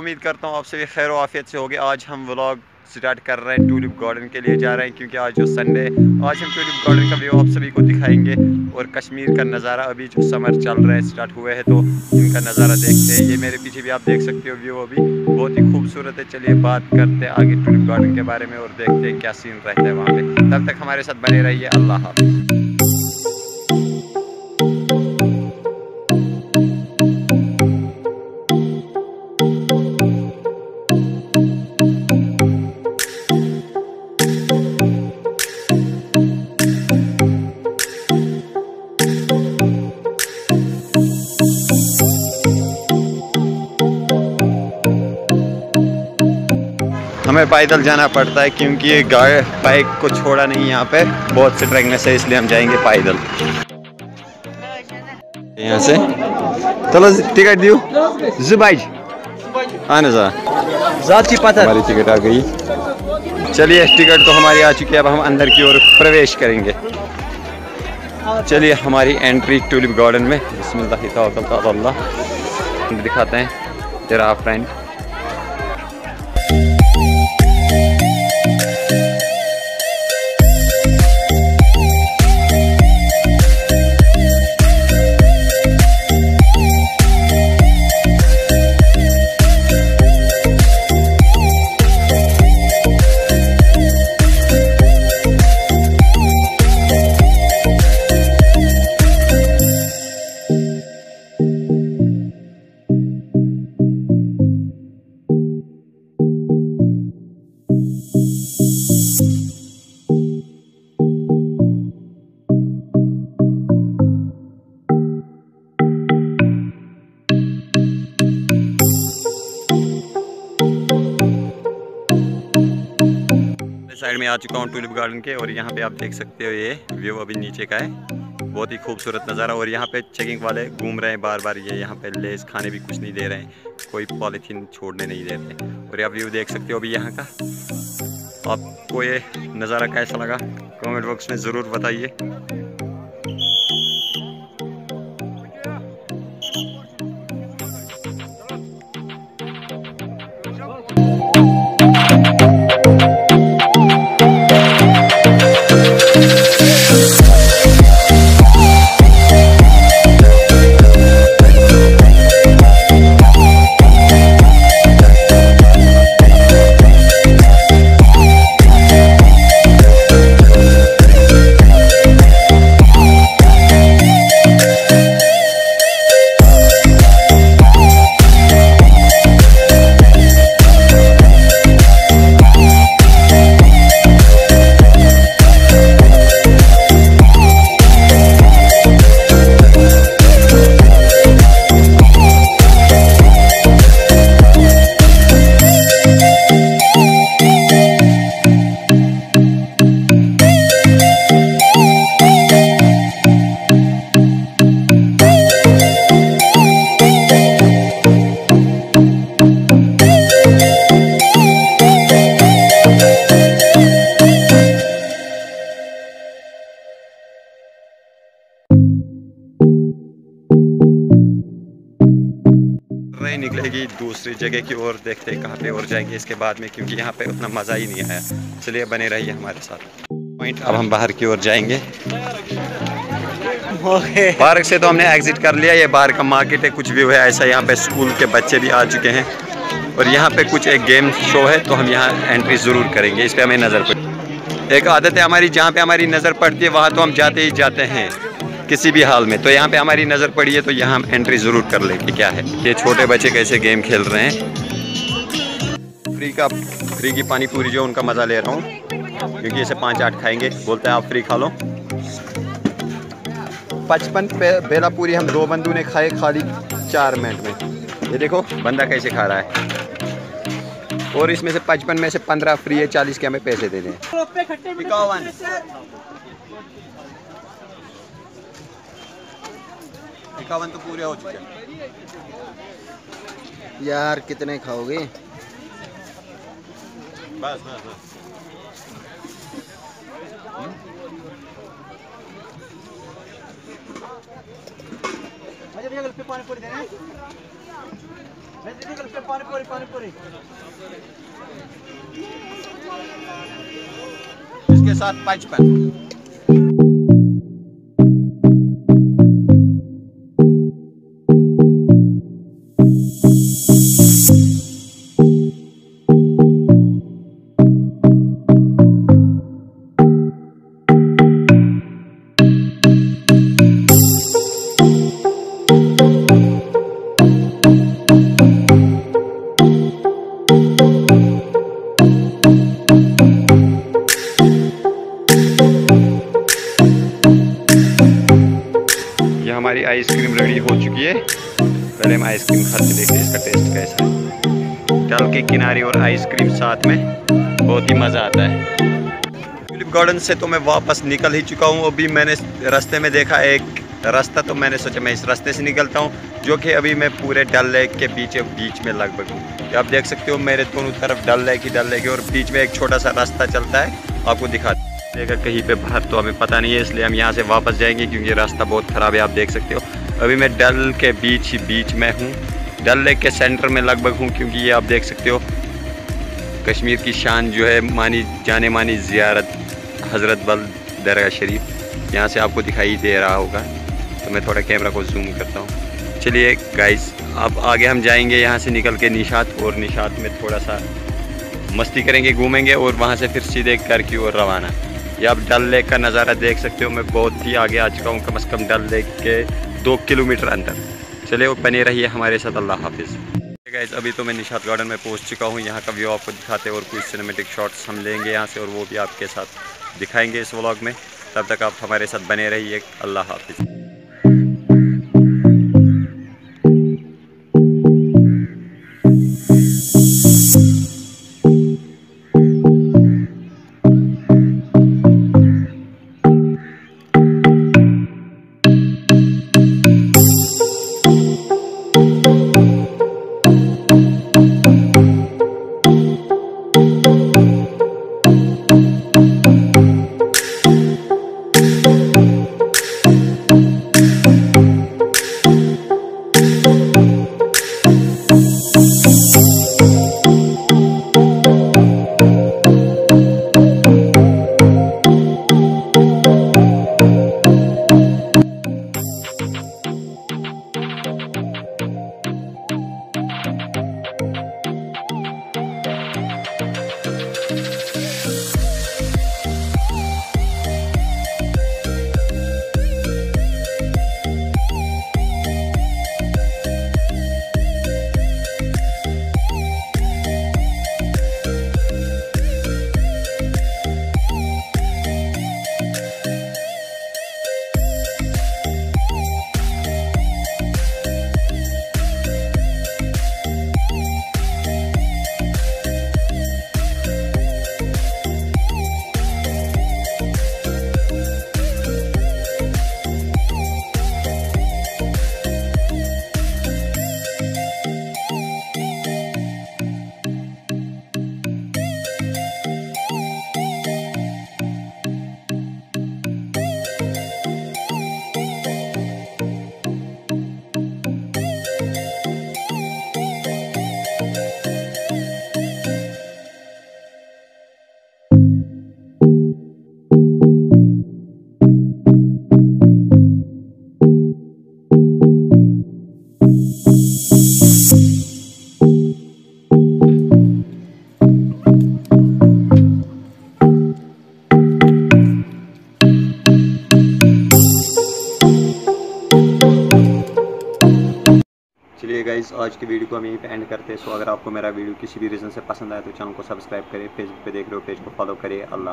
उम्मीद करता हूँ आप सभी खैर आफियत से होगे। आज हम व्लॉग स्टार्ट कर रहे हैं, टूलिप गार्डन के लिए जा रहे हैं क्योंकि आज जो संडे, आज हम टूलिप गार्डन का व्यू आप सभी को दिखाएंगे और कश्मीर का नज़ारा। अभी जो समर चल रहा है, स्टार्ट हुए हैं, तो इनका नज़ारा देखते हैं। ये मेरे पीछे भी आप देख सकते हो व्यू, अभी बहुत ही खूबसूरत है। चलिए बात करते हैं आगे टूलिप गार्डन के बारे में और देखते हैं क्या सीन रहता है वहाँ पे। तब तक हमारे साथ बने रहिए। अल्लाह हाफ़िज़। हमें पैदल जाना पड़ता है क्योंकि ये गाड़ी बाइक को छोड़ा नहीं यहाँ पे, बहुत से ट्रैकनेस है, इसलिए हम जाएंगे पैदल यहाँ से। चलो टिकट दियो जुबाई आने जा हमारी टिकट आ गई। चलिए टिकट तो हमारी आ चुकी है, अब हम अंदर की ओर प्रवेश करेंगे। चलिए हमारी एंट्री टूलिप गार्डन में। बिस्मिल्लाह तवक्कल अल्लाह। दिखाते हैं तेरा फ्रेंड। साइड में आ चुका हूँ टूलिप गार्डन के और यहाँ पे आप देख सकते हो ये व्यू अभी नीचे का है। बहुत ही खूबसूरत नज़ारा। और यहाँ पे चेकिंग वाले घूम रहे हैं बार बार। ये यहाँ पे लेस खाने भी कुछ नहीं दे रहे हैं, कोई पॉलीथीन छोड़ने नहीं देते। और आप व्यू देख सकते हो अभी यहाँ का। आपको ये नज़ारा कैसा लगा कमेंट बॉक्स में ज़रूर बताइए। निकलेगी दूसरी जगह की ओर, देखते हैं कहाँ पे और जाएंगे इसके बाद में, क्योंकि यहाँ पे उतना मज़ा ही नहीं आया। चलिए बने रहिए हमारे साथ। पॉइंट अब हम बाहर की ओर जाएंगे। पार्क से तो हमने एग्जिट कर लिया। ये बाहर का मार्केट है, कुछ व्यू है ऐसा। यहाँ पे स्कूल के बच्चे भी आ चुके हैं और यहाँ पे कुछ एक गेम शो है, तो हम यहाँ एंट्री ज़रूर करेंगे। इस पर हमें नज़र पड़ी। एक आदत है हमारी, जहाँ पे हमारी नज़र पड़ती है वहाँ तो हम जाते ही जाते हैं किसी भी हाल में। तो यहाँ पे हमारी नज़र पड़ी है तो यहाँ हम एंट्री ज़रूर कर लेंगे। क्या है ये छोटे बच्चे कैसे गेम खेल रहे हैं। फ्री की पानी पूरी जो उनका मज़ा ले रहा हूँ, क्योंकि इसे 5-8 खाएंगे। बोलते हैं आप फ्री खा लो। 55 बेला पूरी हम 2 बंदों ने खाए खाली 4 मिनट में। ये देखो बंदा कैसे खा रहा है। और इसमें से 55 में से 15 फ्री है, 40 के हमें पैसे देने हैं। 51 तो पूरे हो चुके हैं यार। कितने खाओगे? बस बस बस। इसके साथ 55। हमारी आइसक्रीम रेडी हो चुकी है। पहले हम आइसक्रीम खा के देखते हैं इसका टेस्ट कैसा है। डल के किनारे और आइसक्रीम साथ में बहुत ही मज़ा आता है। ट्यूलिप गार्डन से तो मैं वापस निकल ही चुका हूँ। अभी मैंने रास्ते में देखा एक रास्ता, तो मैंने सोचा मैं इस रास्ते से निकलता हूँ, जो कि अभी मैं पूरे डल लेक के बीच में लगभग हूँ। आप देख सकते हो मेरे दोनों तरफ डल लेक ही और बीच में एक छोटा सा रास्ता चलता है। आपको दिखा देगा कहीं पे बाहर, तो हमें पता नहीं है, इसलिए हम यहाँ से वापस जाएंगे क्योंकि रास्ता बहुत ख़राब है। आप देख सकते हो अभी मैं डल के बीच में हूँ, डल लेक के सेंटर में लगभग हूँ, क्योंकि ये आप देख सकते हो कश्मीर की शान जो है जाने मानी ज़ियारत हज़रत बल दरगाह शरीफ, यहाँ से आपको दिखाई दे रहा होगा। तो मैं थोड़ा कैमरा को जूम करता हूँ। चलिए गाइस, अब आगे हम जाएंगे यहाँ से निकल के निशात, और निशात में थोड़ा सा मस्ती करेंगे, घूमेंगे, और वहाँ से फिर सीधे घर की ओर रवाना। ये आप डल लेक का नज़ारा देख सकते हो। मैं बहुत ही आगे आ चुका हूँ, कम से कम डल लेक के 2 किलोमीटर अंदर। चलिए वो बने रहिए हमारे साथ। अल्लाह हाफिज़। गाइस, अभी तो मैं निशात गार्डन में पहुँच चुका हूँ। यहाँ का व्यू आपको दिखाते हैं और कुछ सिनेमेटिक शॉट्स हम लेंगे यहाँ से, और वो भी आपके साथ दिखाएंगे इस व्लॉग में। तब तक आप हमारे साथ बने रहिए। अल्लाह हाफिज़। गाइस, आज की वीडियो को हम यहीं पे एंड करते हैं। सो अगर आपको मेरा वीडियो किसी भी रीज़न से पसंद आया तो चैनल को सब्सक्राइब करें, फेसबुक पे देख रहे हो पेज को फॉलो करिए। अल्लाह।